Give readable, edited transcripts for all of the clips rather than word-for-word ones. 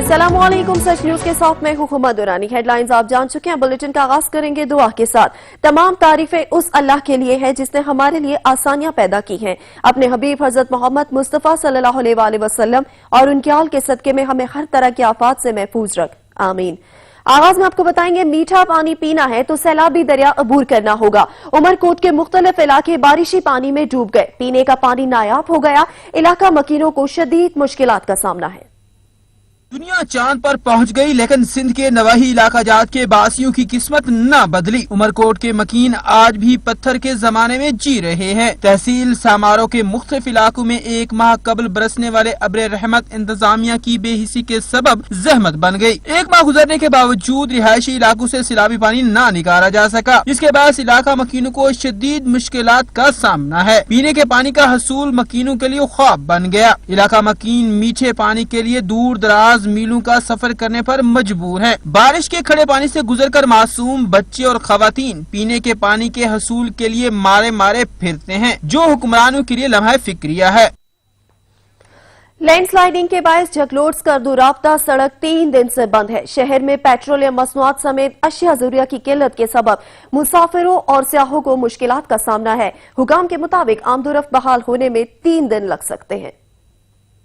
अस्सलामु अलैकुम। सच न्यूज के साथ मैं हूं हुमा दुरानी। हेडलाइंस आप जान चुके हैं। बुलेटिन का आगाज करेंगे दुआ के साथ। तमाम तारीफें उस अल्लाह के लिए है जिसने हमारे लिए आसानियां पैदा की हैं। अपने हबीब हजरत मोहम्मद मुस्तफा सल्लल्लाहु अलैहि वसल्लम और उनके आल के सदके में हमें हर तरह की आफात से महफूज रख, आमीन। आगाज में आपको बताएंगे, मीठा पानी पीना है तो सैलाबी दरिया अबूर करना होगा। उमरकोट के मुख्तलिफ इलाके बारिशी पानी में डूब गए। पीने का पानी नायाब हो गया। इलाका मकीनों को शदीद मुश्किलात का सामना है। दुनिया चांद पर पहुंच गई, लेकिन सिंध के नवाही इलाका जात के बासियों की किस्मत न बदली। उमरकोट के मकीन आज भी पत्थर के जमाने में जी रहे हैं। तहसील सामारो के मुख्तलिफ इलाकों में एक माह कबल बरसने वाले अब्र रहमत इंतजामिया की बेहिसी के सबब जहमत बन गई। एक माह गुजरने के बावजूद रिहायशी इलाकों से सैलाबी पानी न निकाला जा सका, जिसके बाद इलाका मकीनों को शदीद मुश्किलात का सामना है। पीने के पानी का हसूल मकीनों के लिए ख्वाब बन गया। इलाका मकीन मीठे पानी के लिए दूर दराज मीलों का सफर करने पर मजबूर हैं। बारिश के खड़े पानी से गुजरकर मासूम बच्चे और खवातीन पीने के पानी के हसूल के लिए मारे मारे फिरते हैं, जो हुक्मरानों के लिए लम्हा फिक्रिया है। लैंडस्लाइडिंग के बायस जगलोट स्कर्दू राब्ता सड़क 3 दिन से बंद है। शहर में पेट्रोलियम मसनूआत समेत अशिया ज़रूरिया की किल्लत के सबब मुसाफिरों और सियाहों को मुश्किलात का सामना है। हुकाम के मुताबिक आमदोरफ्त बहाल होने में 3 दिन लग सकते हैं।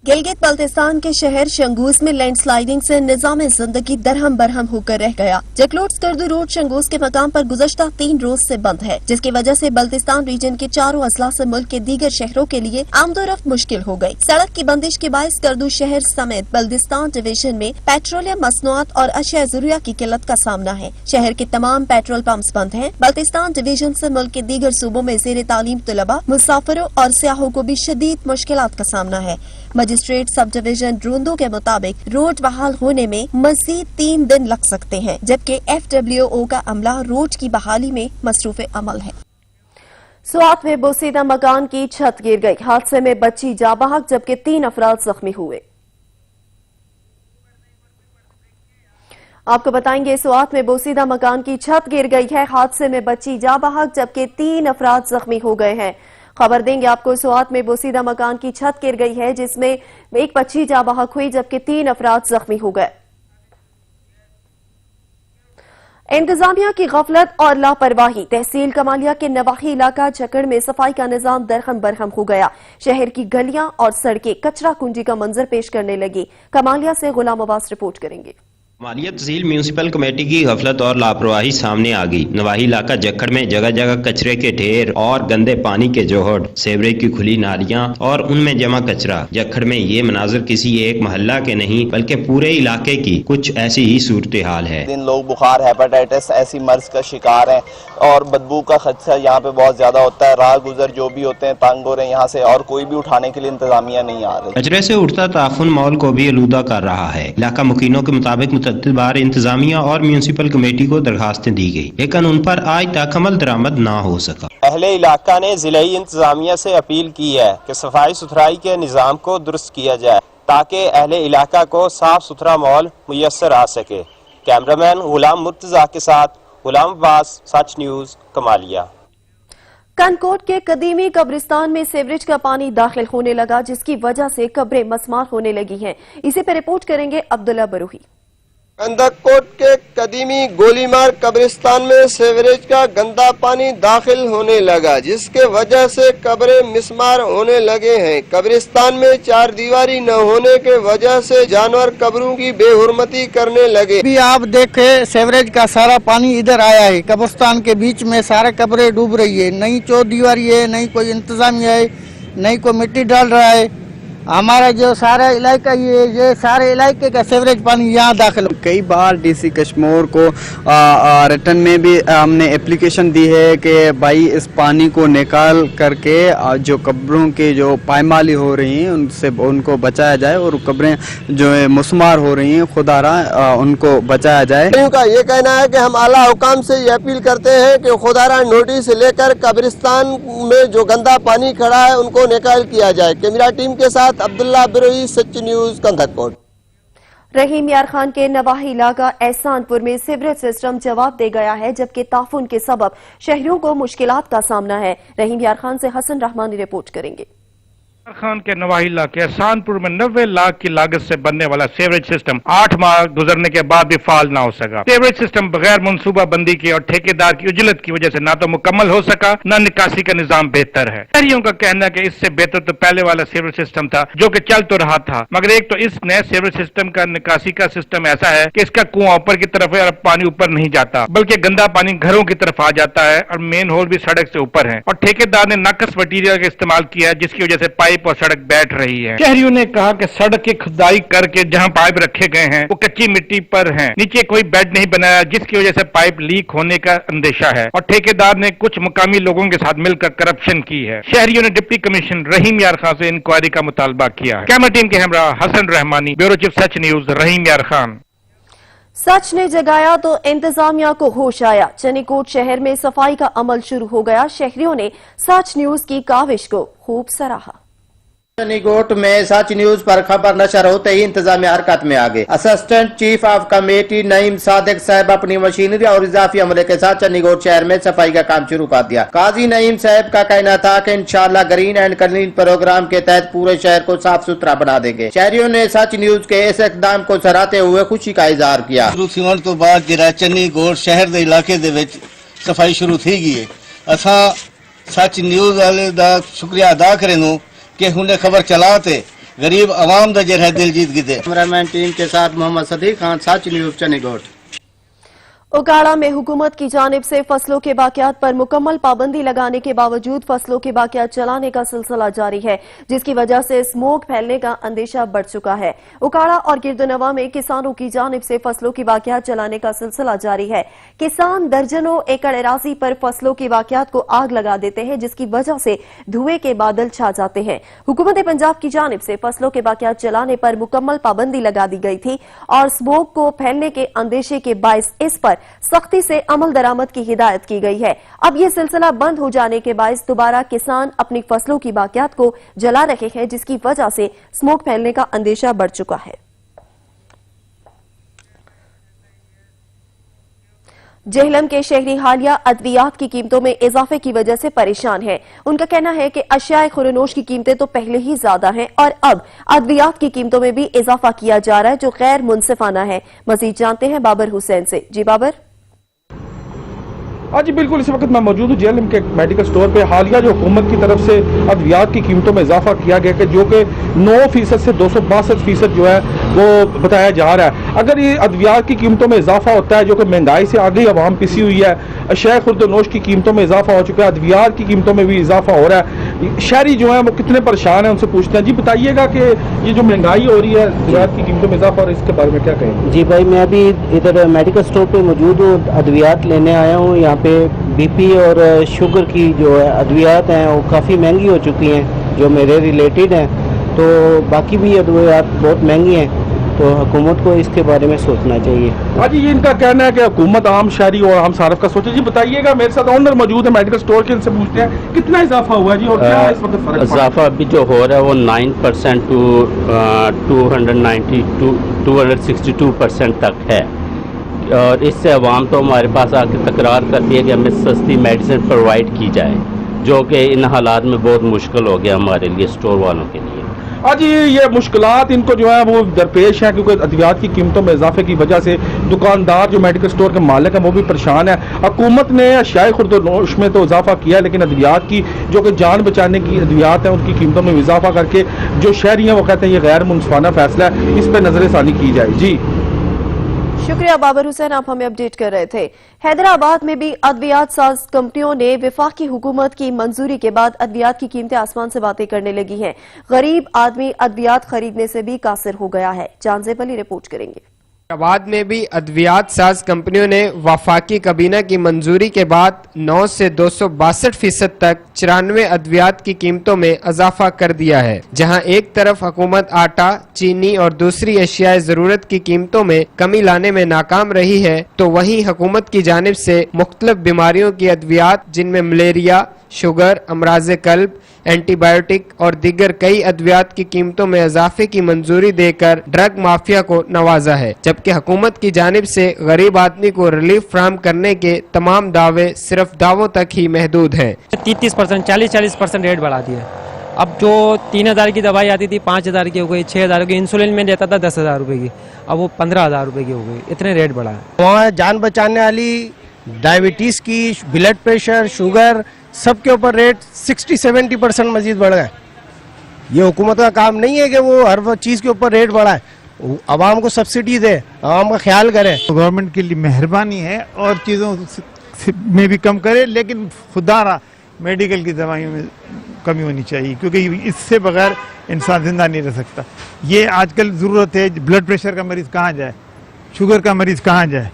गिलगित बल्तिस्तान के शहर शंगूस में लैंडस्लाइडिंग से निजाम जिंदगी दरहम बरहम होकर रह गया। जगलोट स्कर्दू रोड शंगूस के मकाम पर गुज़श्ता 3 रोज से बंद है, जिसकी वजह से बल्तिस्तान रीजन के चारों अजला से मुल्क के दीगर शहरों के लिए आमदोरफ्त मुश्किल हो गई। सड़क की बंदिश के बायस स्कर्दू शहर समेत बल्तिस्तान डिवीजन में पेट्रोलियम मसनूआत और अशिया ज़रूरिया की किल्लत का सामना है। शहर के तमाम पेट्रोल पंप्स बंद हैं। बल्तिस्तान डिवीजन से मुल्क के दीगर सूबों में ज़ेर तालीम तलबा, मुसाफिरों और सियाहों को भी शदीद मुश्किलात का सामना है। मजिस्ट्रेट सब डिवीजन रूंदो के मुताबिक रोड बहाल होने में मजीद 3 दिन लग सकते हैं, जबकि FWO का अमला रोड की बहाली में मसरूफ अमल है। स्वात में बोसीदा मकान की छत गिर गई। हादसे में बच्ची जाँ बहक, जबकि 3 अफराद जख्मी हुए। आपको बताएंगे, स्वात में बोसीदा मकान की छत गिर गई है। हादसे में बच्ची जाँ बहक, जबकि 3 अफराद जख्मी हो गए हैं। खबर देंगे आपको, स्वात में बोसीदा मकान की छत गिर गई है, जिसमें एक बच्ची जाँ बहक हुई, जबकि 3 अफराद जख्मी हो गए। इंतजामिया की गफलत और लापरवाही। तहसील कमालिया के नवाही इलाका चकड़ में सफाई का निजाम दरहम बरहम हो गया। शहर की गलियां और सड़कें कचरा कुंजी का मंजर पेश करने लगी। कमालिया से गुलाम अब्बास रिपोर्ट करेंगे। कमालिया तहसील म्यूनसिपल कमेटी की गफलत और लापरवाही सामने आ गई। नवाही इलाका जखड़ में जगह जगह कचरे के ढेर और गंदे पानी के जोहड़, सेवरेज की खुली नालियां और उनमें जमा कचरा। जखड़ में ये मनाजिर किसी एक मोहल्ला के नहीं बल्कि पूरे इलाके की कुछ ऐसी ही सूरत हाल है। दिन लोग बुखार, हेपेटाइटिस ऐसी मर्ज का शिकार हैं और बदबू का खदशा यहाँ पे बहुत ज्यादा होता है। राह गुजर जो भी होते हैं तंग हो रहे हैं यहाँ से, और कोई भी उठाने के लिए इंतजामिया नहीं आ रही। कचरे से उठता ताफुन माहौल को भी आलूदा कर रहा है। इलाका मुकीनों के मुताबिक बार इंतजामिया और म्यूनसिपल कमेटी को दरखास्तें दी गई, लेकिन उन पर आज तक अमल दरामद ना हो सका। अहले इलाका ने जिलाई इंतजामिया से अपील की है कि सफाई सुथराई के निज़ाम को दुरुस्त किया जाए, ताकि अहले इलाका को साफ सुथरा माहौल मुयस्सर आ सके। कैमरामैन गुलाम मुर्तजा के साथ गुलाम अब्बास, सच न्यूज, कमालिया। कनकोट के कदीमी कब्रिस्तान में सीवरेज का पानी दाखिल होने लगा, जिसकी वजह से कब्रें मसमार होने लगी हैं। इसी पर रिपोर्ट करेंगे अब्दुल्ला बरूही। कंदकोट के कदीमी गोलीमार कब्रिस्तान में सीवरेज का गंदा पानी दाखिल होने लगा, जिसके वजह से कब्रें मिसमार होने लगे हैं। कब्रिस्तान में 4 दीवारी न होने के वजह से जानवर कब्रों की बेहुरमती करने लगे। अभी आप देखे सीवरेज का सारा पानी इधर आया है, कब्रिस्तान के बीच में सारे कब्रें डूब रही है। नई 4 दीवारी है, नई कोई इंतजामिया है, नई को मिट्टी डाल रहा है। हमारा जो सारा इलाका ये सारे इलाके का सीवरेज पानी यहाँ दाखिल। कई बार डीसी कश्मीर को रिटर्न में भी हमने एप्लीकेशन दी है कि भाई इस पानी को निकाल करके जो कब्रों के जो पायमाली हो रही हैं उनसे उनको बचाया जाए, और कब्रें जो है मुसमार हो रही हैं खुदारा उनको बचाया जाए। का ये कहना है कि हम आला हुकाम से ये अपील करते हैं कि खुदारा नोटिस लेकर कब्रिस्तान में जो गंदा पानी खड़ा है उनको निकाल किया जाए। कैमरा टीम के साथ अब्दुल्ला बरूही, सच न्यूज, कंदकोट। रहीम यार खान के नवाही इलाका एहसानपुर में सीवरेज सिस्टम जवाब दे गया है, जबकि ताफुन के सबब शहरियों को मुश्किलात का सामना है। रहीम यार खान से हसन रहमानी रिपोर्ट करेंगे। खान के नवाही इलाके एहसानपुर में 90 लाख की लागत से बनने वाला सीवरेज सिस्टम 8 माह गुजरने के बाद भी फाल ना हो सका। सीवरेज सिस्टम बगैर मनसूबा बंदी के और ठेकेदार की उजलत की वजह से ना तो मुकम्मल हो सका, न निकासी का निजाम बेहतर है। शहरियों का कहना है कि इससे बेहतर तो पहले वाला सीवरेज सिस्टम था जो कि चल तो रहा था, मगर एक तो इस नए सीवरेज सिस्टम का निकासी का सिस्टम ऐसा है कि इसका कुआं ऊपर की तरफ है और पानी ऊपर नहीं जाता, बल्कि गंदा पानी घरों की तरफ आ जाता है और मेन होल भी सड़क से ऊपर है और ठेकेदार ने नाकस मटीरियल का इस्तेमाल किया है जिसकी वजह से पाइप और सड़क बैठ रही है। शहरियों ने कहा कि सड़क की खुदाई करके जहां पाइप रखे गए हैं वो कच्ची मिट्टी पर हैं, नीचे कोई बेड नहीं बनाया जिसकी वजह से पाइप लीक होने का अंदेशा है और ठेकेदार ने कुछ मुकामी लोगों के साथ मिलकर करप्शन की है। शहरियों ने डिप्टी कमिश्नर रहीम यार खान से इंक्वायरी का मुतालबा किया है। कैमरा टीम के हमरा Hasan Rahmani, bureau chief Sach news, रहीम यार खान। सच ने जगाया तो इंतजामिया को होश आया। चनीकोट शहर में सफाई का अमल शुरू हो गया। शहरियों ने सच न्यूज की काविश को खूब सराहा। चनीकोट में सच न्यूज पर खबर नशर होते ही इंतजामिया हरकत में आ गए। Assistant chief of committee Naeem Sadiq साहब अपनी मशीनरी और इजाफी अमले के साथ चनीकोट शहर में सफाई का काम शुरू कर दिया। काजी नईम साहब का कहना था कि इंशाल्लाह ग्रीन एंड क्लीन प्रोग्राम के तहत पूरे शहर को साफ सुथरा बना देंगे। शहरियों ने सच न्यूज के इस इकदाम को सराहते हुए खुशी का इजहार किया। तो बाद जिहड़ा चनीकोट शहर के इलाके दे विच सफाई शुरू थी गई है। असा सच न्यूज वाले दा शुक्रिया अदा करें कि उन्हें खबर चलाते गरीब आवाम दा जरा दिल जीत गए। कैमरामैन टीम के साथ मोहम्मद सदीक खान, सच न्यूज चनीकोट। उकाड़ा में हुकूमत की जानिब से फसलों के बाकियात पर मुकम्मल पाबंदी लगाने के बावजूद फसलों के बाकियात चलाने का सिलसिला जारी है, जिसकी वजह से स्मोक फैलने का अंदेशा बढ़ चुका है। उकाड़ा और गिरदनवा में किसानों की जानिब से फसलों की बाकियात चलाने का सिलसिला जारी है। किसान दर्जनों एकड़ अराजी पर फसलों की बाकियात को आग लगा देते हैं, जिसकी वजह से धुएं के बादल छा जाते हैं। हुकूमत पंजाब की जानिब से फसलों के बाकियात चलाने पर मुकम्मल पाबंदी लगा दी गई थी और स्मोक को फैलने के अंदेशे के बायस इस पर सख्ती से अमल दरामद की हिदायत की गई है। अब ये सिलसिला बंद हो जाने के बायस दोबारा किसान अपनी फसलों की बाकियात को जला रहे हैं, जिसकी वजह से स्मोक फैलने का अंदेशा बढ़ चुका है। जेहलम के शहरी हालिया अद्वियात की कीमतों में इजाफे की वजह से परेशान है। उनका कहना है कि अशियाए खुरनोश की कीमतें तो पहले ही ज्यादा हैं और अब अद्वियात की कीमतों में भी इजाफा किया जा रहा है, जो गैर मुनसिफाना है। मजीद जानते हैं बाबर हुसैन से। जी बाबर। हाँ जी बिल्कुल, इस वक्त मैं मौजूद हूँ जेएलएम के मेडिकल स्टोर पे। हालिया जो हुकूमत की तरफ से अद्वियात की कीमतों में इजाफा किया गया कि जो कि 9% से 262% जो है वो बताया जा रहा है। अगर ये अद्वियात की कीमतों में इजाफा होता है, जो कि महंगाई से आगे आवाम पिसी हुई है, अशिया खुर्दनोश की कीमतों में इजाफा हो चुका है, अद्वियात की कीमतों में भी इजाफा हो रहा है। शहरी जो है वो कितने परेशान है, उनसे पूछते हैं। जी बताइएगा कि ये जो महंगाई हो रही है, अद्वियात की कीमतों में इजाफा, और इसके बारे में क्या कहेंगे? जी भाई, मैं अभी इधर मेडिकल स्टोर पे मौजूद हूँ, अद्वियात लेने आया हूँ। यहाँ पे बीपी और शुगर की जो है अद्वियात हैं वो काफ़ी महंगी हो चुकी हैं, जो मेरे रिलेटेड हैं। तो बाकी भी अद्वियात बहुत महंगी हैं, तो हुकूमत को इसके बारे में सोचना चाहिए। हाँ जी, ये इनका कहना है कि हुकूमत आम शहरी और आम सारफ का सोचे। जी बताइएगा, मेरे साथ ऑनर मौजूद है मेडिकल स्टोर के, इनसे पूछते हैं कितना इजाफा हुआ जी और क्या इस वक्त फर्क? इजाफा अभी जो हो रहा है वो 9% टू 262% तक है और इससे अवाम तो हमारे पास आके तकरार करती है कि हमें सस्ती मेडिसिन प्रोवाइड की जाए, जो कि इन हालात में बहुत मुश्किल हो गया हमारे लिए, स्टोर वालों के लिए। आज ये मुश्किलात इनको जो है वो दरपेश है, क्योंकि अद्वियात की कीमतों में इजाफे की वजह से दुकानदार जो मेडिकल स्टोर के मालिक हैं वो भी परेशान है। हुकूमत ने अशियाए खुर्दनोश में तो इजाफा किया है, लेकिन अद्वियात की जो कि जान बचाने की अद्वियात हैं उनकी कीमतों में इजाफा करके जो शहरी हैं वो कहते हैं ये गैर मुनसिफाना फैसला है, इस पर नजरसानी की जाए। जी शुक्रिया बाबर हुसैन, आप हमें अपडेट कर रहे थे। हैदराबाद में भी अद्वियात साज कंपनियों ने वफाकी हुकूमत की मंजूरी के बाद अद्वियात की कीमतें आसमान से बातें करने लगी हैं। गरीब आदमी अद्वियात खरीदने से भी कासिर हो गया है। जानजेब अली रिपोर्ट करेंगे। हैदराबाद में भी अद्वियात साज कंपनियों ने वफाकी काबीना की मंजूरी के बाद 9 से 262% तक 94 अद्वियात की कीमतों में इजाफा कर दिया है। जहां एक तरफ हुकूमत आटा, चीनी और दूसरी अशियाए जरूरत की कीमतों में कमी लाने में नाकाम रही है, तो वहीं हुकूमत की जानिब से मुख्तलिफ बीमारियों की अद्वियात जिनमें मलेरिया, शुगर, अमराज कल्ब, एंटीबायोटिक और दीगर कई अद्वियात की कीमतों में इजाफे की मंजूरी देकर ड्रग माफिया को नवाजा है, जबकि हुकूमत की जानिब से गरीब आदमी को रिलीफ फराहम करने के तमाम दावे सिर्फ दावों तक ही महदूद हैं। 30% 40% रेट बढ़ा दिए اب جو 3,000 کی دوائی آتی تھی 5,000 کی ہو گئی, 6,000 کی. انسولین میں دیتا تھا 10,000 روپے کی, اب وہ 15,000 روپے کی ہو گئی. اتنے ریٹ بڑھا ہے. وہاں جان بچانے والی ڈائبٹیز کی, بلڈ پریشر, شوگر, سب کے اوپر ریٹ 60-70% مزید بڑھ گئے. یہ حکومت کا کام نہیں ہے کہ وہ ہر چیز کے اوپر ریٹ بڑھائے. عوام کو سبسڈی دے, عوام کا خیال کرے. گورنمنٹ کے لیے مہربانی ہے اور چیزوں میں بھی کم کرے, لیکن خدا را میڈیکل کی دوائیوں میں کمی ہونی چاہیے, کیونکہ اس سے بغیر انسان زندہ نہیں رہ سکتا. یہ آج کل ضرورت ہے. بلڈ پریشر کا مریض کہاں جائے, شوگر کا مریض کہاں جائے,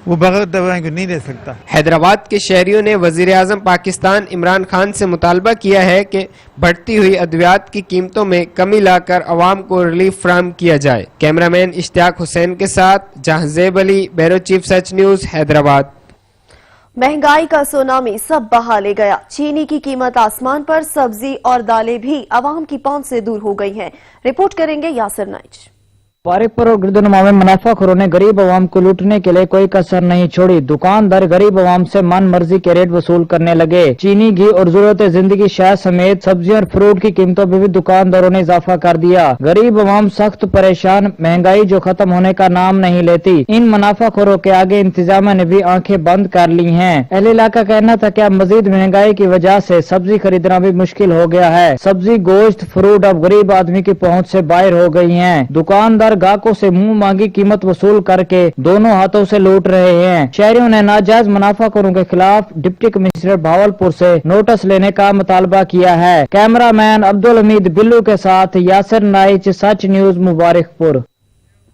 وہ بغیر دوائیں کو نہیں رہ سکتا. حیدرآباد کے شہریوں نے وزیر اعظم پاکستان عمران خان سے مطالبہ کیا ہے کہ بڑھتی ہوئی ادویات کی قیمتوں میں کمی لا کر عوام کو ریلیف فراہم کیا جائے. کیمرامین اشتیاق حسین کے ساتھ جہانزیب علی, بیورو چیف سچ نیوز, حیدرآباد. مہنگائی کا سونامی سب بہا لے گیا. چینی کی قیمت آسمان پر, سبزی اور دالیں بھی عوام کی پہنچ سے دور ہو گئی ہیں. رپورٹ کریں گے یاسر نائچ. فارغ پر اور گردنما میں منافع خوروں نے غریب عوام کو لوٹنے کے لیے کوئی کسر نہیں چھوڑی. دکاندار غریب عوام سے من مرضی کے ریٹ وصول کرنے لگے. چینی, گھی اور ضرورت زندگی شاہ سمیت سبزیاں اور فروٹ کی قیمتوں میں بھی دکانداروں نے اضافہ کر دیا. غریب عوام سخت پریشان, مہنگائی جو ختم ہونے کا نام نہیں لیتی. ان منافع خوروں کے آگے انتظامیہ نے بھی آنکھیں بند کر لی ہیں. اہل علاقہ کا کہنا تھا کہ اب مزید مہنگائی کی وجہ سے سبزی خریدنا بھی مشکل ہو گیا ہے. سبزی, گوشت, فروٹ اب غریب آدمی کی پہنچ سے باہر ہو گئی ہیں. دکاندار گاہکوں سے منہ مانگی قیمت وصول کر کے دونوں ہاتھوں سے لوٹ رہے ہیں. شہریوں نے ناجائز منافع خوروں کے خلاف ڈپٹی کمشنر بھاولپور سے نوٹس لینے کا مطالبہ کیا ہے. کیمرہ مین عبدالحمید بلو کے ساتھ یاسر نائچ, سچ نیوز, مبارک پور.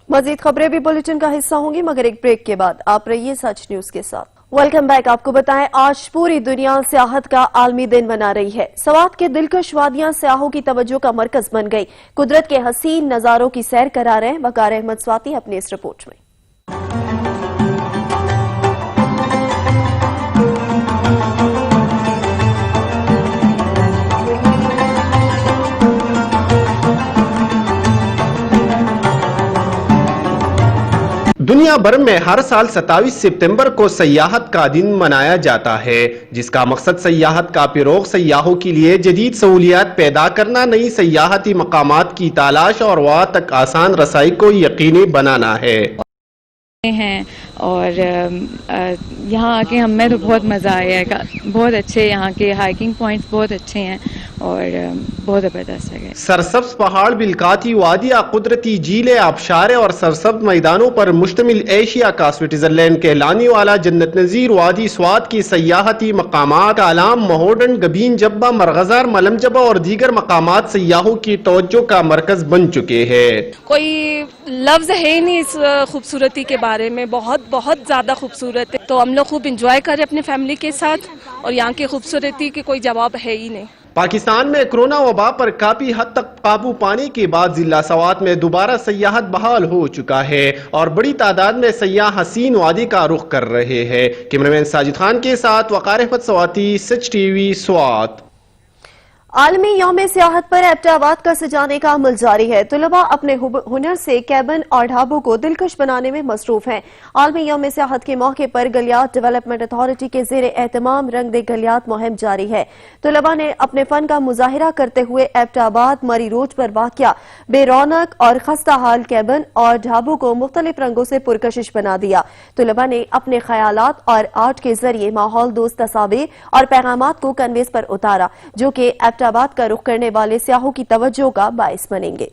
مزید خبریں بھی بلیٹن کا حصہ ہوں گی, مگر ایک بریک کے بعد. آپ رہیے سچ نیوز کے ساتھ. Welcome back. آپ کو بتائیں آج پوری دنیا سیاحت کا عالمی دن منا رہی ہے. سوات کے دلکش وادیاں سیاحوں کی توجہ کا مرکز بن گئی. قدرت کے حسین نظاروں کی سیر کرا رہے ہیں وقار احمد سواتی اپنی اس رپورٹ میں. دنیا بھر میں ہر سال 27 ستمبر کو سیاحت کا دن منایا جاتا ہے, جس کا مقصد سیاحت کا فروغ, سیاحوں کے لیے جدید سہولیات پیدا کرنا, نئی سیاحتی مقامات کی تلاش اور وہاں تک آسان رسائی کو یقینی بنانا ہے. ہیں اور یہاں آ کے ہمیں تو بہت مزہ آیا ہے. بہت اچھے یہاں کے ہائکنگ پوائنٹس بہت اچھے ہیں اور بہت زبردست ہے. سرسبز پہاڑ, بالکاتی وادیاں, قدرتی جھیلیں, آبشاریں اور سرسبز میدانوں پر مشتمل ایشیا کا سوئٹزرلینڈ کہلانے والا جنت نظیر وادی سوات کی سیاحتی مقامات کالام, مہوڈن, گبین جبہ, مرغزار, ملم جبہ اور دیگر مقامات سیاحوں کی توجہ کا مرکز بن چکے ہیں. کوئی لفظ ہے نہیں اس خوبصورتی کے بارے میں, بہت بہت زیادہ خوبصورت ہے. تو ہم لوگ خوب انجوائے کر رہے ہیں اپنے فیملی کے ساتھ, اور یہاں کی خوبصورتی کے کوئی جواب ہے ہی نہیں. پاکستان میں کرونا وبا پر کافی حد تک قابو پانے کے بعد ضلع سوات میں دوبارہ سیاحت بحال ہو چکا ہے اور بڑی تعداد میں سیاح حسین وادی کا رخ کر رہے ہیں. کیمرامین ساجد خان کے ساتھ وقار احمد سواتی, سچ ٹی وی, سوات. عالمی یوم سیاحت پر ایبٹاباد کا سجانے کا عمل جاری ہے. طلباء اپنے ہنر سے کیبن اور ڈھابوں کو دلکش بنانے میں مصروف ہیں. عالمی یوم سیاحت کے موقع پر گلیات ڈیولپمنٹ اتھارٹی کے زیر اہتمام رنگ دے گلیات مہم جاری ہے. طلباء نے اپنے فن کا مظاہرہ کرتے ہوئے ایبٹاباد مری روڈ پر واقع بے رونق اور خستہ حال کیبن اور ڈھابوں کو مختلف رنگوں سے پرکشش بنا دیا. طلباء نے اپنے خیالات اور آرٹ کے ذریعے ماحول دوست تصاویر اور پیغامات کو کنویز پر اتارا, جو کہ آباد کا رخ کرنے والے سیاحوں کی توجہ کا باعث بنیں گے.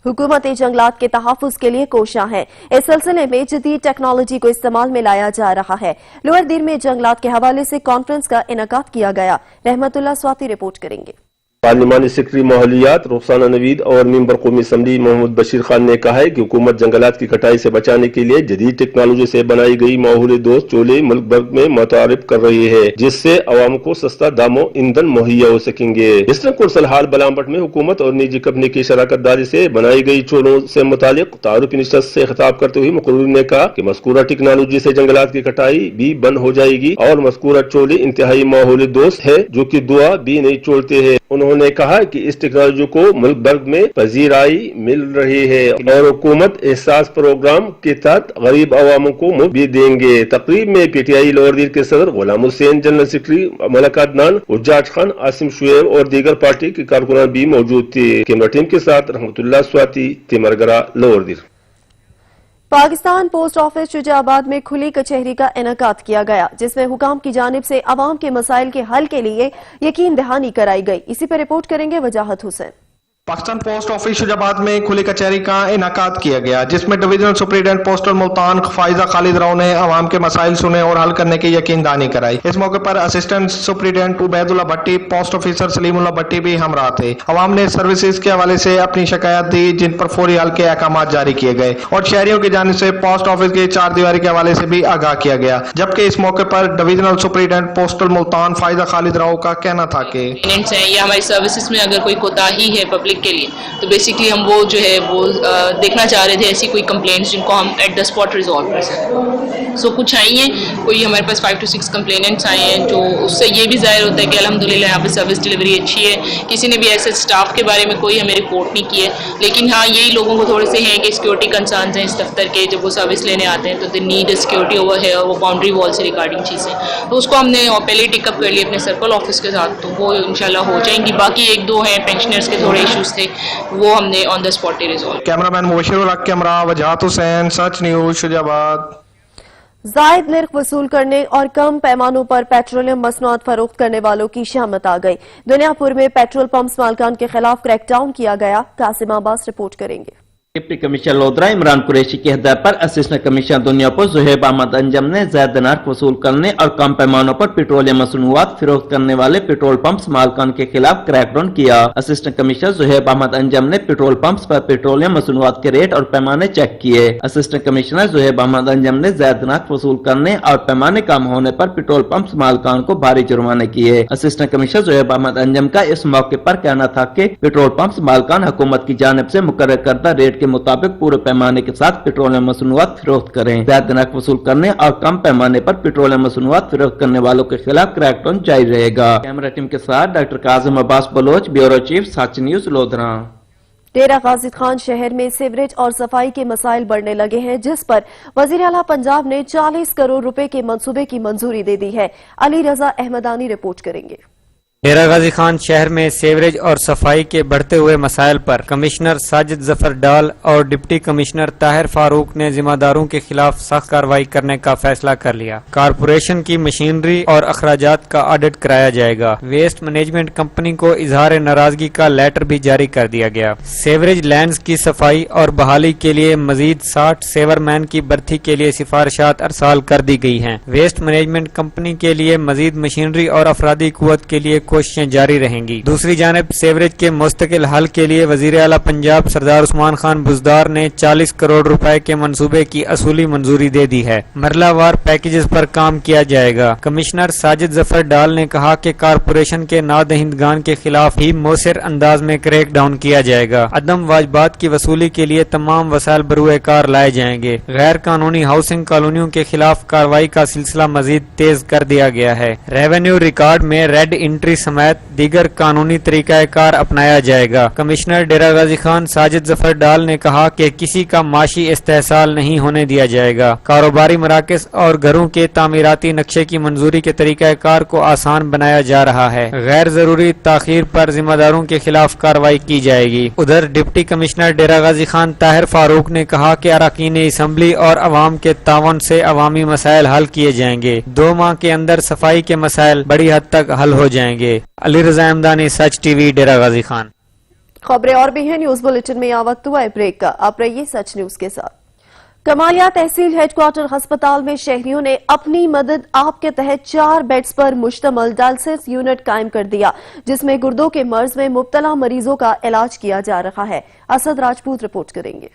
حکومت جنگلات کے تحفظ کے لیے کوشاں ہے. اس سلسلے میں جدید ٹیکنالوجی کو استعمال میں لایا جا رہا ہے. لوئر دیر میں جنگلات کے حوالے سے کانفرنس کا انعقاد کیا گیا. رحمت اللہ سواتی رپورٹ کریں گے. پارلیمانی سیکرٹری ماحولیات رخسانہ نوید اور ممبر قومی اسمبلی محمد بشیر خان نے کہا ہے کہ حکومت جنگلات کی کٹائی سے بچانے کے لیے جدید ٹیکنالوجی سے بنائی گئی ماحول دوست چولہے ملک بھر میں متعارف کر رہی ہے, جس سے عوام کو سستا داموں ایندھن مہیا ہو سکیں گے. اس طرح کورسلحال بلامبٹ میں حکومت اور نجی کمپنی کی شراکت داری سے بنائی گئی چولہوں سے متعلق تعارفی نشست سے خطاب کرتے ہوئے مقرر نے کہا کہ مذکورہ ٹیکنالوجی سے جنگلات کی کٹائی بھی بند ہو جائے گی اور مذکورہ چولہے انتہائی ماحول دوست ہے, جو کہ دعا بھی نہیں چھوڑتے ہیں. انہوں نے کہا کہ اس ٹیکنالوجی کو ملک بھر میں پذیرائی مل رہی ہے اور حکومت احساس پروگرام کے تحت غریب عواموں کو مفت بھی دیں گے۔ تقریب میں پی ٹی آئی لوور دیر کے صدر غلام حسین، جنرل سیکرٹری ملک عدنان، حجاج خان، عاصم شعیب اور دیگر پارٹی کے کارکنان بھی موجود تھے۔ کیمرہ ٹیم کے ساتھ رحمت اللہ سواتی، تیمرگرہ، لوور دیر۔ پاکستان پوسٹ آفس شجاع آباد میں کھلی کچہری کا انعقاد کیا گیا، جس میں حکام کی جانب سے عوام کے مسائل کے حل کے لیے یقین دہانی کرائی گئی۔ اسی پر رپورٹ کریں گے وجاہت حسین۔ پاکستان پوسٹ آفس شجاع آباد میں کھلی کچہری کا انعقاد کیا گیا، جس میں divisional superintendent postal Multan Faiza Khalid Rao نے عوام کے مسائل سنے اور حل کرنے کی یقین دہانی کرائی۔ اس موقع پر اسسٹنٹ سپرنٹینڈنٹ عبید اللہ بھٹی، پوسٹ آفیسر سلیم اللہ بھٹی بھی ہمراہ تھے۔ عوام نے سروسز کے حوالے سے اپنی شکایات دی، جن پر فوری حل کے احکامات جاری کیے گئے اور شہریوں کی جانب سے پوسٹ آفس کی چار دیواری کے حوالے سے بھی آگاہ کیا گیا، جبکہ اس موقع پر divisional superintendent postal Multan Faiza Khalid Rao کا کہنا تھا کہ یہ ہماری سروسز میں اگر کوئی کوتاہی ہے پبلک کے لیے تو بیسکلی ہم وہ جو ہے وہ دیکھنا چاہ رہے تھے، ایسی کوئی کمپلینٹس جن کو ہم ایٹ دا اسپاٹ ریزالو کر سکیں۔ سو کچھ آئی ہیں، کوئی ہمارے پاس 5 to 6 کمپلینٹس آئے ہیں، جو اس سے یہ بھی ظاہر ہوتا ہے کہ الحمدللہ یہاں پہ سروس ڈلیوری اچھی ہے۔ کسی نے بھی ایسے اسٹاف کے بارے میں کوئی ہمیں رپورٹ نہیں کی ہے، لیکن ہاں یہی لوگوں کو تھوڑے سے ہیں کہ سیکورٹی کنسرنز ہیں اس دفتر کے، جب وہ سروس لینے آتے ہیں تو دے نیڈ سیکورٹی اوور ہے، اور وہ باؤنڈری وال سے ریگارڈنگ چیزیں، تو اس کو ہم نے پہلے ہی ٹک اپ کر لیا اپنے سرکل آفس کے ساتھ، تو وہ انشاءاللہ ہو جائیں گی۔ باقی 1-2 ہیں پینشنرز کے تھوڑے ایشوز تھے، وہ ہم نے آن دا اسپاٹ ہی resolve. Cameraman Mubashir ul-Haq کے ہمراہ وجاہت حسین، سچ نیوز، شجاع آباد۔ زائد نرخ وصول کرنے اور کم پیمانوں پر پیٹرولیم مصنوعات فروخت کرنے والوں کی شامت آ گئی۔ دنیا پور میں پیٹرول پمپس مالکان کے خلاف کریک ڈاؤن کیا گیا۔ قاسم عباس رپورٹ کریں گے۔ ڈپٹی کمشنر لودھرا عمران قریشی کی ہدایت پر اسسٹنٹ کمشنر دنیا پور زہیب احمد انجم نے زائد نرخ وصول کرنے اور کم پیمانوں پر پیٹرولیم مصنوعات فروخت کرنے والے پیٹرول پمپس مالکان کے خلاف کریک ڈاؤن کیا۔ اسسٹنٹ کمشنر زہیب احمد انجم نے پیٹرول پمپس پر پیٹرولیم مصنوعات کے ریٹ اور پیمانے چیک کیے۔ اسسٹنٹ کمشنر زہیب احمد انجم نے زائد نرخ وصول کرنے اور پیمانے کم ہونے پر پیٹرول پمپس مالکان کو بھاری جرمانے کیے۔ اسسٹنٹ کمشنر زہیب احمد انجم کا اس موقع پر کہنا تھا کہ پیٹرول پمپس مالکان حکومت کی جانب سے مقرر کردہ ریٹ کے مطابق پورے پیمانے کے ساتھ پیٹرولیم مصنوعات فروخت کریں۔ زائد نرخ وصول کرنے اور کم پیمانے پر پیٹرولیم مصنوعات فروخت کرنے والوں کے خلاف کریک ڈاؤن جاری رہے گا۔ کیمرہ ٹیم کے ساتھ ڈاکٹر کاظم عباس بلوچ، بیورو چیف، سچ نیوز، لودھرا۔ ڈیرہ غازی خان شہر میں سیوریج اور صفائی کے مسائل بڑھنے لگے ہیں، جس پر وزیر اعلیٰ پنجاب نے 40 کروڑ روپے کے منصوبے کی منظوری دے دی ہے۔ علی رضا احمدانی رپورٹ کریں گے۔ ڈیرہ غازی خان شہر میں سیوریج اور صفائی کے بڑھتے ہوئے مسائل پر کمشنر ساجد ظفر ڈال اور ڈپٹی کمشنر طاہر فاروق نے ذمہ داروں کے خلاف سخت کارروائی کرنے کا فیصلہ کر لیا۔ کارپوریشن کی مشینری اور اخراجات کا آڈٹ کرایا جائے گا۔ ویسٹ مینجمنٹ کمپنی کو اظہار ناراضگی کا لیٹر بھی جاری کر دیا گیا۔ سیوریج لینڈز کی صفائی اور بحالی کے لیے مزید 60 سیور مین کی بھرتی کے لیے سفارشات ارسال کر دی گئی ہیں۔ ویسٹ مینجمنٹ کمپنی کے لیے مزید مشینری اور افرادی قوت کے لیے کوششیں جاری رہیں گی۔ دوسری جانب سیوریج کے مستقل حل کے لیے وزیر اعلیٰ پنجاب سردار عثمان خان بزدار نے 40 کروڑ روپے کے منصوبے کی اصولی منظوری دے دی ہے۔ مرحلہ وار پیکیجز پر کام کیا جائے گا۔ کمشنر ساجد ظفر ڈال نے کہا کہ کارپوریشن کے نادہندگان کے خلاف ہی مؤثر انداز میں کریک ڈاؤن کیا جائے گا۔ عدم واجبات کی وصولی کے لیے تمام وسائل بروئے کار لائے جائیں گے۔ غیر قانونی ہاؤسنگ کالونیوں کے خلاف کارروائی کا سلسلہ مزید تیز کر دیا گیا ہے۔ ریونیو ریکارڈ میں ریڈ انٹری سمیت دیگر قانونی طریقہ کار اپنایا جائے گا۔ کمشنر ڈیرہ غازی خان ساجد ظفر ڈال نے کہا کہ کسی کا معاشی استحصال نہیں ہونے دیا جائے گا۔ کاروباری مراکز اور گھروں کے تعمیراتی نقشے کی منظوری کے طریقہ کار کو آسان بنایا جا رہا ہے۔ غیر ضروری تاخیر پر ذمہ داروں کے خلاف کارروائی کی جائے گی۔ ادھر ڈپٹی کمشنر ڈیرہ غازی خان طاہر فاروق نے کہا کہ اراکین اسمبلی اور عوام کے تعاون سے عوامی مسائل حل کیے جائیں گے۔ 2 ماہ کے اندر صفائی کے مسائل بڑی حد تک حل ہو جائیں گے۔ علی رضا احمدانی، سچ ٹی وی، ڈیرہ غازی خان۔ خبریں اور بھی ہیں نیوز بلیٹن میں، وقت ہوا ہے بریک کا۔ آپ رہیے سچ نیوز کے ساتھ۔ کمالیا تحصیل ہیڈ کوارٹر ہسپتال میں شہریوں نے اپنی مدد آپ کے تحت 4 بیڈز پر مشتمل ڈائلسس یونٹ قائم کر دیا، جس میں گردوں کے مرض میں مبتلا مریضوں کا علاج کیا جا رہا ہے۔ اسد راجپوت رپورٹ کریں گے۔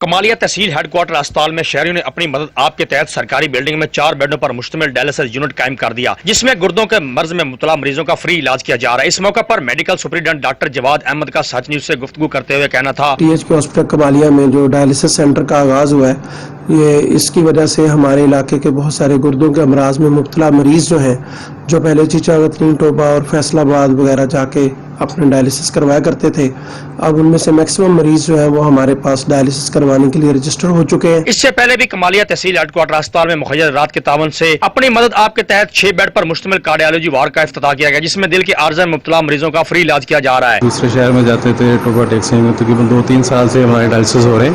کمالیا تحصیل ہیڈ کوارٹر اسپتال میں شہریوں نے اپنی مدد آپ کے تحت سرکاری بلڈنگ میں 4 بیڈوں پر مشتمل ڈائلسس یونٹ قائم کر دیا، جس میں گردوں کے مرض میں مبتلا مریضوں کا فری علاج کیا جا رہا ہے۔ اس موقع پر میڈیکل سپرنٹینڈنٹ ڈاکٹر جواد احمد کا سچ نیوز سے گفتگو کرتے ہوئے کہنا تھا، ٹی ایچ کے ہاسپٹل کمالیا میں جو ڈائلسس سینٹر کا آغاز ہوا ہے، یہ اس کی وجہ سے ہمارے علاقے کے بہت سارے گردوں کے امراض میں مبتلا مریض جو ہیں، جو پہلے چیچا وطنی ٹوبہ اور فیصل آباد وغیرہ جا کے اپنے ڈائلسس کروایا کرتے تھے، اب ان میں سے میکسیمم مریض جو ہیں وہ ہمارے پاس ڈائلسس کروانے کے لیے رجسٹر ہو چکے ہیں۔ اس سے پہلے بھی کمالیہ تحصیل ہیڈ کوارٹر اسپتال میں مخیر رات کے تعاون سے اپنی مدد آپ کے تحت 6 بیڈ پر مشتمل کارڈیالوجی وارڈ کا افتتاح کیا گیا، جس میں دل کے عارضہ میں مبتلا مریضوں کا فری علاج کیا جا رہا ہے۔ دوسرے شہر میں جاتے تھے ٹوبہ ٹیکسی میں، تقریباً 2-3 سال سے ہمارے ڈائلسس ہو رہے ہیں،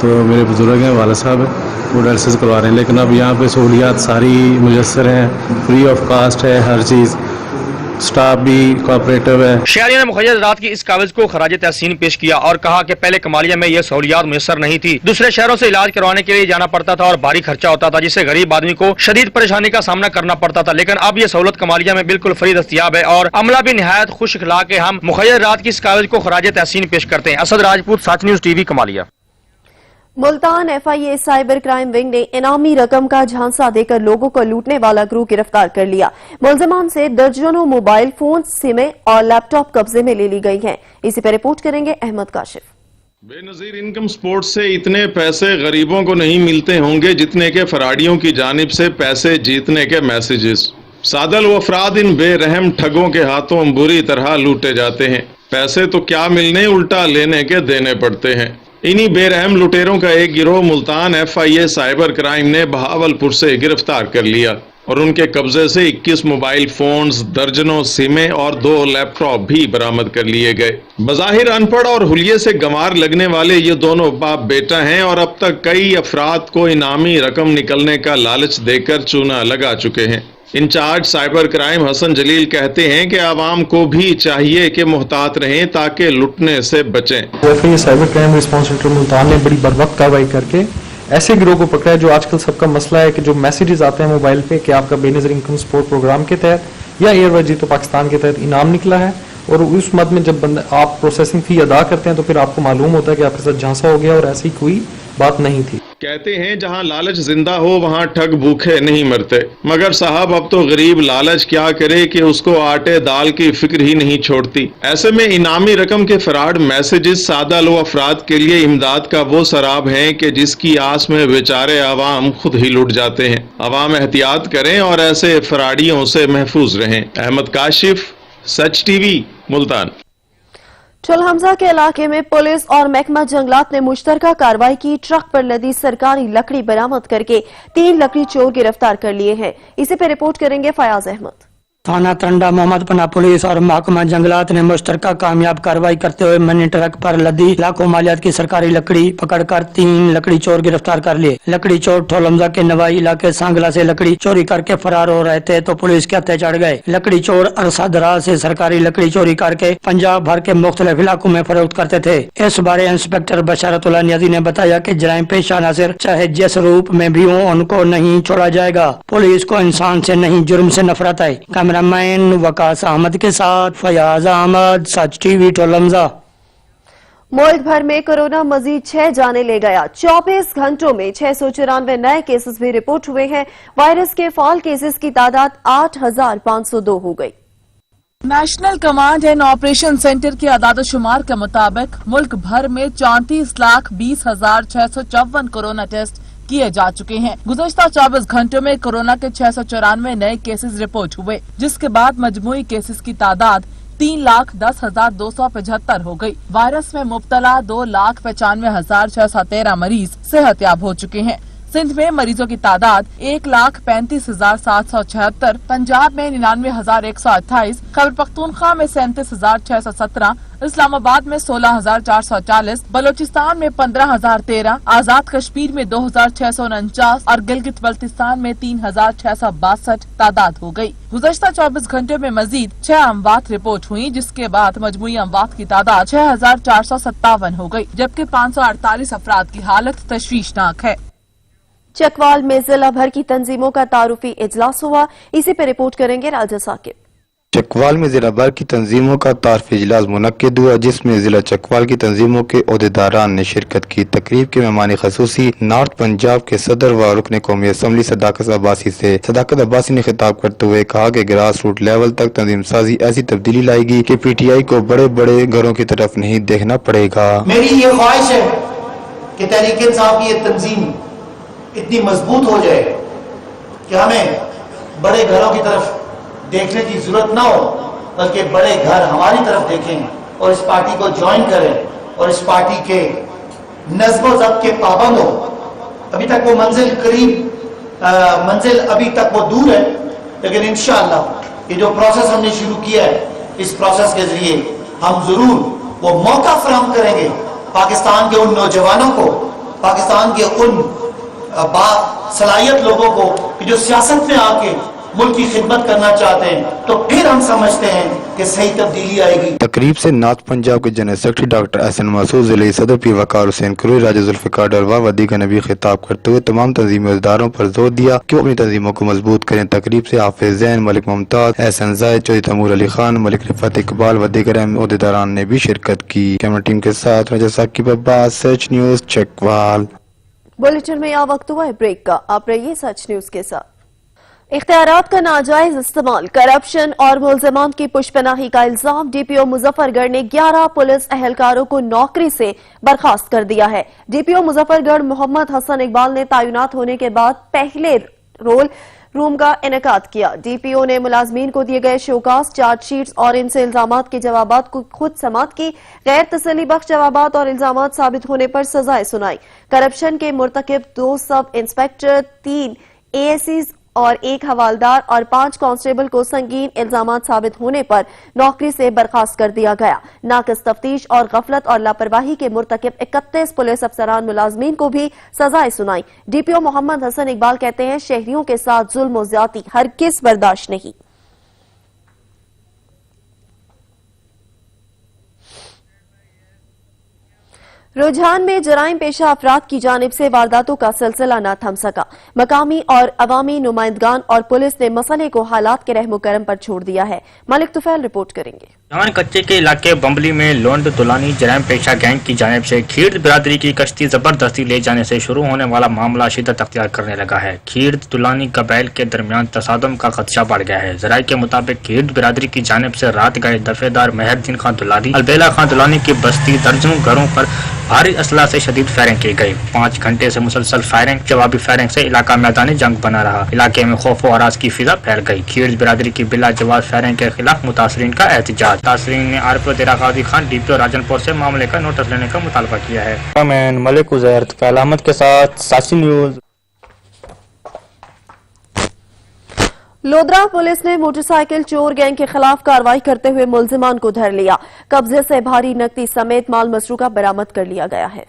تو میرے بزرگ ہیں والد صاحب ہیں، وہ ڈائلسس کروا رہے ہیں، لیکن اب یہاں پہ سہولیات ساری میسر ہیں، فری آف کاسٹ ہے ہر چیز، سٹاف بھی کوآپریٹو ہے۔ شہریوں نے مخیر رات کی اس کاوش کو خراج تحسین پیش کیا اور کہا کہ پہلے کمالیہ میں یہ سہولیات میسر نہیں تھی، دوسرے شہروں سے علاج کروانے کے لیے جانا پڑتا تھا اور بھاری خرچہ ہوتا تھا، جس سے غریب آدمی کو شدید پریشانی کا سامنا کرنا پڑتا تھا، لیکن اب یہ سہولت کمالیہ میں بالکل فری دستیاب ہے اور عملہ بھی نہایت خوش اخلاق ہے۔ ہم مخیر رات کی اس کاوش کو خراج تحسین پیش کرتے ہیں۔ Asad Rajput, Sach news TV, Kamalia. Multan FIA cyber crime wing نے انعامی رقم کا جھانسا دے کر لوگوں کو لوٹنے والا گروہ گرفتار کر لیا۔ ملزمان سے درجنوں موبائل فون، سمیں اور لیپ ٹاپ قبضے میں لے لی گئی ہیں۔ اسی پر رپورٹ کریں گے احمد کاشف۔ بے نظیر انکم سپورٹ سے اتنے پیسے غریبوں کو نہیں ملتے ہوں گے جتنے کہ فراڈیوں کی جانب سے پیسے جیتنے کے میسیجز۔ سادل و افراد ان بے رحم ٹھگوں کے ہاتھوں بری طرح لوٹے جاتے ہیں۔ پیسے تو کیا ملنے، الٹا لینے کے دینے پڑتے ہیں۔ انہی بے رحم لٹیروں کا ایک گروہ ملتان FIA سائبر کرائم نے بہاولپور سے گرفتار کر لیا اور ان کے قبضے سے 21 موبائل فونز، درجنوں سمیں اور 2 لیپ ٹاپ بھی برآمد کر لیے گئے۔ بظاہر ان پڑھ اور حلیے سے گنوار لگنے والے یہ دونوں باپ بیٹا ہیں اور اب تک کئی افراد کو انعامی رقم نکلنے کا لالچ دے کر چونا لگا چکے ہیں۔ انچارج سائبر کرائم حسن جلیل کہتے ہیں کہ عوام کو بھی چاہیے کہ محتاط رہیں تاکہ لٹنے سے بچیں۔ FIA cyber crime response centre Multan نے بڑی بروقت کارروائی کر کے ایسے گروہ کو پکڑا ہے جو آج کل سب کا مسئلہ ہے کہ جو میسیجز آتے ہیں موبائل پہ کہ آپ کا بے نظیر انکم سپورٹ پروگرام کے تحت یا ایئر وائز جیتو پاکستان کے تحت انعام نکلا ہے، اور اس مد میں جب آپ پروسیسنگ فی ادا کرتے ہیں تو پھر آپ کو معلوم ہوتا ہے کہ آپ کے ساتھ جھانسا ہو گیا اور ایسی کوئی بات نہیں تھی۔ کہتے ہیں جہاں لالچ زندہ ہو وہاں ٹھگ بھوکے نہیں مرتے، مگر صاحب اب تو غریب لالچ کیا کرے کہ اس کو آٹے دال کی فکر ہی نہیں چھوڑتی۔ ایسے میں انعامی رقم کے فراڈ میسیجز سادہ لو افراد کے لیے امداد کا وہ سراب ہیں کہ جس کی آس میں بیچارے عوام خود ہی لٹ جاتے ہیں۔ عوام احتیاط کریں اور ایسے فراڈیوں سے محفوظ رہیں۔ احمد کاشف، سچ ٹی وی، ملتان۔ چل حمزہ کے علاقے میں پولیس اور محکمہ جنگلات نے مشترکہ کارروائی کی، ٹرک پر لدی سرکاری لکڑی برآمد کر کے 3 لکڑی چور گرفتار کر لیے ہیں۔ اسی پہ رپورٹ کریں گے فیاض احمد۔ تھانہ تنڈا محمد پناہ پولیس اور محکمہ جنگلات نے مشترکہ کامیاب کارروائی کرتے ہوئے منی ٹرک پر لدی لاکھوں مالیات کی سرکاری لکڑی پکڑ کر 3 لکڑی چور گرفتار کر لیے۔ لکڑی چور ٹھولمزہ کے نوائی علاقے سانگلا سے لکڑی چوری کر کے فرار ہو رہے تھے تو پولیس کے ہتھے چڑھ گئے۔ لکڑی چور عرصہ دراز سے سرکاری لکڑی چوری کر کے پنجاب بھر کے مختلف علاقوں میں فروخت کرتے تھے۔ اس بارے انسپکٹر بشارت اللہ نیازی نے بتایا کہ جرائم پیشہ عناصر چاہے جس روپ میں بھی ہوں ان کو نہیں چھوڑا جائے گا۔ پولیس کو انسان سے نہیں جرم سے نفرت ہے۔ کیمرہ مین وقاص احمد کے ساتھ فیاض احمد، سچ ٹی وی، ٹولمزہ۔ ملک بھر میں کورونا مزید 6 جانیں لے گیا۔ 24 گھنٹوں میں 694 نئے کیسز بھی رپورٹ ہوئے ہیں۔ وائرس کے فعال کیسز کی تعداد 8502 ہو گئی۔ National command and operation centre کے اعداد و شمار کے مطابق ملک بھر میں 34,20,654 کورونا ٹیسٹ کیے جا چکے ہیں۔ گزشتہ 24 گھنٹوں میں کورونا کے 694 نئے کیسز رپورٹ ہوئے، جس کے بعد مجموعی کیسز کی تعداد 3,10,275 ہو گئی۔ وائرس میں مبتلا 2,95,613 مریض صحت یاب ہو چکے ہیں۔ سندھ میں مریضوں کی تعداد 1,35,776، پنجاب میں 99,128، خیبر پختونخوا میں 37,617، اسلام آباد میں 16,440، بلوچستان میں 15,013، آزاد کشمیر میں 2,649 اور گلگت بلتستان میں 3,662 تعداد ہو گئی۔ گزشتہ 24 گھنٹوں میں مزید 6 اموات رپورٹ ہوئی، جس کے بعد مجموعی اموات کی تعداد 6,457 ہو گئی، جبکہ 548 افراد کی حالت تشویشناک ہے۔ چکوال میں ضلع بھر کی تنظیموں کا تعارفی اجلاس ہوا، اسی پہ رپورٹ کریں گے راجہ ثاقب۔ چکوال میں ضلع بھر کی تنظیموں کا تعارفی اجلاس منعقد ہوا، جس میں ضلع چکوال کی تنظیموں کے عہدیداران نے شرکت کی۔ تقریب کے مہمان خصوصی نارتھ پنجاب کے صدر و رکن قومی اسمبلی صداقت عباسی سے صداقت عباسی نے خطاب کرتے ہوئے کہا کہ گراس روٹ لیول تک تنظیم سازی ایسی تبدیلی لائے گی کہ PTI کو بڑے بڑے گھروں کی طرف نہیں دیکھنا پڑے گا۔ میری یہ خواہش ہے کہ تحریک انصاف کی یہ تنظیم इतनी मजबूत हो जाए कि हमें बड़े घरों की तरफ देखने की जरूरत ना हो, बल्कि बड़े घर हमारी तरफ देखें और इस पार्टी को ज्वाइन करें और इस पार्टी के नज़्म ज़ब्त के पाबंद हो। अभी तक वो मंजिल अभी तक वो दूर है, लेकिन इंशाअल्लाह ये जो प्रोसेस हमने शुरू किया है, इस प्रोसेस के जरिए हम जरूर वो मौका फराहम करेंगे पाकिस्तान के उन नौजवानों को, पाकिस्तान के उन बासलाहियत लोगों को कि जो सियासत में आके मुल्क की खिदमत करना चाहते हैं, तो फिर हम समझते हैं कि सही तब्दीली आएगी। तकरीब से नॉर्थ पंजाब के general secretary doctor Ehsan Masood, जिले सदर पीर वकार हुसैन कुरैशी, राजा जुल्फिकार डरवा व दीगर ने भी खिताब करते हुए तमाम तंजीमी इदारों पर जोर दिया कि वो अपनी तंजीमों को मजबूत करें। तकरीब से हाफिज जैन, मलिक मुमताज, एहसन जायद, चौधरी तैमूर अली खान, मलिक रिफत इकबाल व दीगर अहम ओहदेदारान ने भी शिरकत की। कैमरा टीम के साथ रजा साकिब अब्बास, सच न्यूज चकवाल। बुलेटिन में यह वक्त हुआ है ब्रेक का। आप रहिए सच न्यूज के साथ। इख्तियारात का नाजायज इस्तेमाल, करप्शन और मुल्ज़िमान की पुशपनाही का इल्जाम, डीपीओ मुजफ्फरगढ़ ने 11 पुलिस एहलकारों को नौकरी से बर्खास्त कर दिया है। डीपीओ मुजफ्फरगढ़ मोहम्मद हसन इकबाल ने तैनात होने के बाद पहले रोल रूम का इनेकाद किया। डीपीओ ने मुलाजमीन को दिए गए शोकास, चार्जशीट्स और इनसे इल्जामात के जवाबात को खुद समात की। गैर तसल्ली बख्श जवाबात और इल्जामात साबित होने पर सजाएं सुनाई। करप्शन के मुर्तकिब 2 सब इंस्पेक्टर, 3 एएससीज और 1 हवालदार और 5 कांस्टेबल को संगीन इल्जामात साबित होने पर नौकरी से बर्खास्त कर दिया गया। नाकिस तफ्तीश और गफलत और लापरवाही के मुर्तकिब 31 पुलिस अफसरान मुलाजमीन को भी सजाएं सुनाई। डीपीओ मोहम्मद हसन इकबाल कहते हैं, शहरियों के साथ जुल्म और ज्यादती हरगिज़ बर्दाश्त नहीं। रुझान में जराइम पेशा अफराद की जानिब से वारदातों का सिलसिला न थम सका। मकामी और अवामी नुमाइंदगान और पुलिस ने मसले को हालात के रहमो करम पर छोड़ दिया है। मलिक तुफैल रिपोर्ट करेंगे। धान कच्चे के इलाके बम्बली में लोंड तुलानी जराइम पेशा गैंग की जानिब से खीर्द बिरादरी की कश्ती जबरदस्ती ले जाने से शुरू होने वाला मामला शिद्दत अख्तियार करने लगा है। खीर्द तुलानी कबाइल के दरमियान तसादम का खदशा बढ़ गया है। जराये के मुताबिक खीर्द बिरादरी की जानिब से रात गए दफेदार मेहरदीन खान दुलानी, अलबेला खान दुलानी की बस्ती दर्जनों घरों पर भारी असला से शदीद फायरिंग की गई। 5 घंटे से मुसलसल फायरिंग, जवाबी फायरिंग से इलाका मैदानी जंग बना रहा। इलाके में खौफ और हरास की फिजा फैल गई। खीर्द बिरादरी की बिला जवाब फायरिंग के खिलाफ मुतासरीन का एहतजाज। मुतासरीन ने आरपीओ देरा गाजी खान, डीपीओ राजनपुर से मामले का नोटिस लेने का मुतालबा किया है। मैं मलिक उजैर अहमद के साथ साची न्यूज। लोधरा पुलिस ने मोटरसाइकिल चोर गैंग के खिलाफ कार्रवाई करते हुए मुल्जिमान को धर लिया। कब्जे से भारी नकदी समेत माल मसरूका बरामद कर लिया गया है।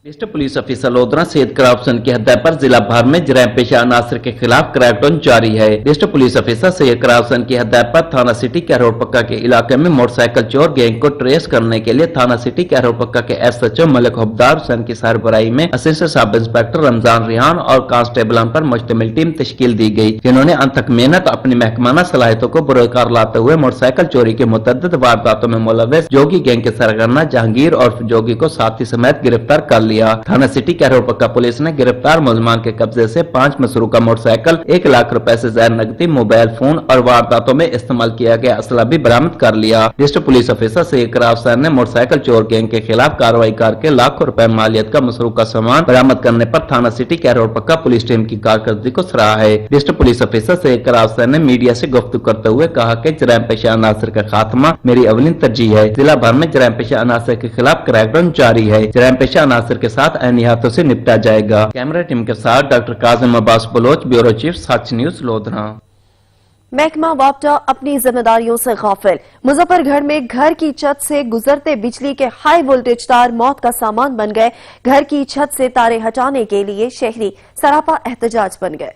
District police officer Lodhra Syed करप्शन की हत्या पर जिला भर में जराइम पेशा अनासर के खिलाफ क्रैकडाउन जारी है। डिस्ट्रिक्ट पुलिस ऑफिसर सैयद करप्शन की हत्या पर थाना सिटी कैरोड पक्का के इलाके में मोटरसाइकिल चोर गैंग को ट्रेस करने के लिए थाना सिटी कैरोड पक्का के एसएचओ मलिक हुब्बार हुसैन की सरबराही में assistant sub inspector Ramzan Rihan और कांस्टेबल पर मुश्तमिल टीम तश्कील दी गई, जिन्होंने अनथक मेहनत अपनी महकमाना सलाहियतों को बुरकार लाते हुए मोटरसाइकिल चोरी के मुतअद्दिद वारदातों में मुलव्वस जोगी गैंग के सरगना जहांगीर और जोगी को साथी समेत गिरफ्तार कर लिया। थाना सिटी कैरोड पक्का पुलिस ने गिरफ्तार मुलजमान के कब्जे से 5 मसरूका मोटरसाइकिल, 1 लाख रुपए से ज्यादा नकदी, मोबाइल फोन और वारदातों में इस्तेमाल किया गया असला भी बरामद कर लिया। डिस्ट्रिक्ट पुलिस ऑफिसर सैयद कराफसन ने मोटरसाइकिल चोर गैंग के खिलाफ कार्रवाई करके लाखों रुपए मालियत का मसरूका सामान बरामद करने पर थाना सिटी कैरोड पक्का पुलिस टीम की कारकर्दगी को सराहा है। डिस्ट्रिक्ट पुलिस ऑफिसर सैयद कराफसन ने मीडिया से गुफ्तगू करते हुए कहा कि जराइम पेशा अनासर का खात्मा मेरी अवलिन तरजीह है। जिला भर में जराइम पेशा अनासर के खिलाफ क्रैकडाउन जारी है। जराइम पेशा अनासर के साथ हाथों से निपटा जाएगा। कैमरा टीम के साथ doctor Kazim Abbas Baloch, bureau chief Sach news Lodhran. महकमा वापडा अपनी जिम्मेदारियों से गाफिल। मुजफ्फरगढ़ में घर की छत से गुजरते बिजली के हाई वोल्टेज तार मौत का सामान बन गए। घर की छत से तारे हटाने के लिए शहरी सरापा एहतजाज बन गए।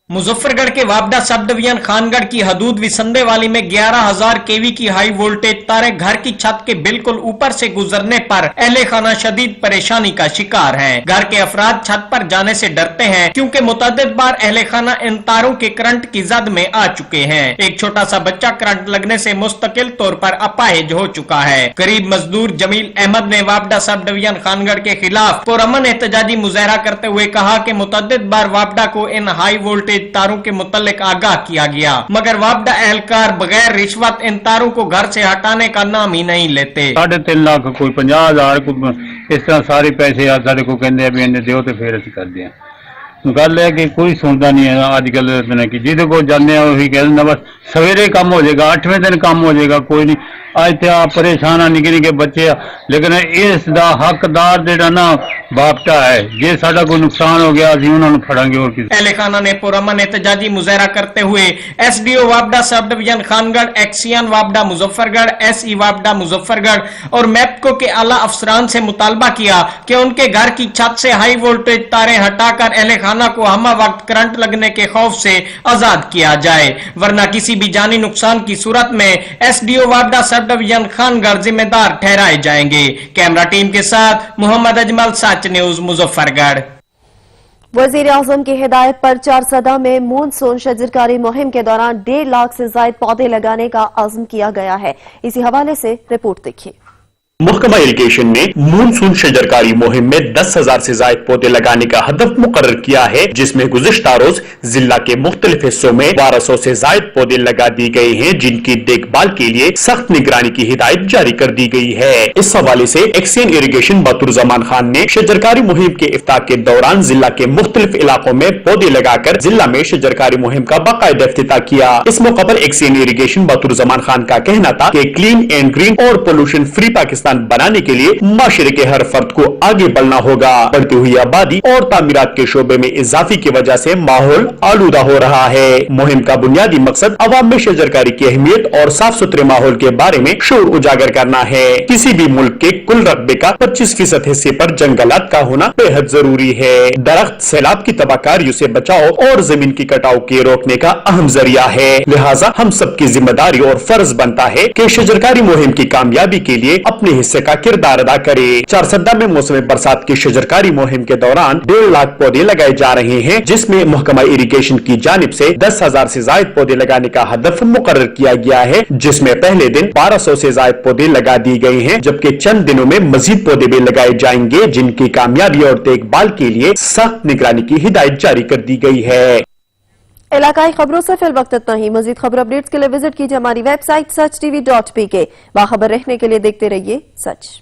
मुजफ्फरगढ़ के वापडा सब डिवीजन खानगढ़ की हदूद विसंदे वाली में 11,000 केवी की हाई वोल्टेज तारे घर की छत के बिल्कुल ऊपर से गुजरने पर अहले खाना शदीद परेशानी का शिकार हैं। घर के अफराद छत पर जाने से डरते हैं क्योंकि मुतअद्दिद बार अहले खाना इन तारों के करंट की जद में आ चुके हैं। एक छोटा सा बच्चा करंट लगने से मुस्तकिल तौर पर अपाहिज हो चुका है। गरीब मजदूर जमील अहमद ने वापडा सब डिवीजन खानगढ़ के खिलाफ पुरअमन एहतजाजी मुजाहरा करते हुए कहा कि मुतअद्दिद बार वापडा को इन हाई वोल्टेज तारों के मुतल्लिक आगाह किया गया, मगर वापडा एहलकार बगैर रिश्वत इन तारों को घर से हटाने का नाम ही नहीं लेते। 3.5 लाख कोई 50,000 को इस तरह सारे पैसे सारे को कहते हैं भी इन्हें दो तो फिर असं कर दिया गल है कि कोई सुनता नहीं है अजकल दिन की जिदे को जाने वही कह देना बस सवेरे काम हो जाएगा 8वें दिन काम हो जाएगा कोई नहीं अज तो आप परेशान आ निके निके बच्चे लेकिन इसका हकदार जेड़ा ना बापटा है जे साडा कोई नुकसान हो गया असीं उन्हां नूं फड़ांगे और किसी अहले खाना ने पुरअमन एहतजाजी मुजाहरा करते हुए SDO वापडा sub division Khangarh एक्सियन वापडा Muzaffargarh SE वापडा Muzaffargarh और मैप्को के आला अफसरान से मुतालबा किया कि उनके घर की छत से हाई वोल्टेज तारें हटाकर अहले खाना को हमा वक्त करंट लगने के खौफ से आजाद किया जाए वरना किसी भी जानी नुकसान की सूरत में SDO वापडा सब डिवीजन खानगढ़ जिम्मेदार ठहराए जाएंगे। कैमरा टीम के साथ मोहम्मद अजमल, सच न्यूज, मुजफ्फरगढ़। वजीर आजम की हिदायत पर चारसदा में मूनसून शजरकारी मुहिम के दौरान 1.5 लाख से ज्यादा पौधे लगाने का आज़म किया गया है। इसी हवाले से रिपोर्ट देखिए। महकमा इरिगेशन ने मूनसून शजरकारी मुहिम में 10,000 से ज्यादा पौधे लगाने का हदफ मुकर्रर किया है, जिसमें गुज़िश्ता रोज जिला के मुख्तलिफ हिस्सों में 1200 से ज्यादा पौधे लगा दिए गए हैं, जिनकी देखभाल के लिए सख्त निगरानी की हिदायत जारी कर दी गई है। इस हवाले से एक्सियन इरिगेशन बतुर्जमान खान ने शजरकारी मुहिम के इफ्ताह के दौरान जिला के मुख्तलिफ इलाकों में पौधे लगाकर जिला में शजरकारी मुहिम का बाकायदा इफ्तिताह किया। इस मौके पर एक्सियन इरिगेशन बतुर्जमान खान का कहना था कि क्लीन एंड ग्रीन और पोल्यूशन फ्री पाकिस्तान बनाने के लिए माशरे के हर फर्द को आगे बढ़ना होगा। बढ़ती हुई आबादी और तामीरात के शोबे में इजाफे की वजह से माहौल आलूदा हो रहा है। मुहिम का बुनियादी मकसद अवाम में शजरकारी की अहमियत और साफ सुथरे माहौल के बारे में शऊर उजागर करना है। किसी भी मुल्क के कुल रकबे का 25% हिस्से पर जंगलात का होना बेहद जरूरी है। दरख्त सैलाब की तबाहकारियों से बचाव और जमीन की कटाव के रोकने का अहम जरिया है। लिहाजा हम सबकी जिम्मेदारी और फर्ज बनता है कि शजरकारी मुहिम की कामयाबी के लिए अपने हिस्से का किरदार अदा करे। चारसदा में मौसम बरसात की शजरकारी मुहिम के दौरान 1.5 लाख पौधे लगाए जा रहे हैं, जिसमें महकमा इरिगेशन की जानिब से 10,000 से ज्यादा पौधे लगाने का हदफ मुकर्रर किया गया है, जिसमें पहले दिन 1200 से ज्यादा पौधे लगा दिए गए हैं, जबकि चंद दिनों में मजीद पौधे भी लगाए जाएंगे, जिनकी कामयाबी और देखभाल के लिए सख्त निगरानी की हिदायत जारी कर दी गई है। इलाकाई खबरों से फिल वक्त इतना ही। मजीद खबर अपडेट्स के लिए विजिट कीजिए हमारी वेबसाइट sach.tv.pk। बाखबर रहने के लिए देखते रहिए सच।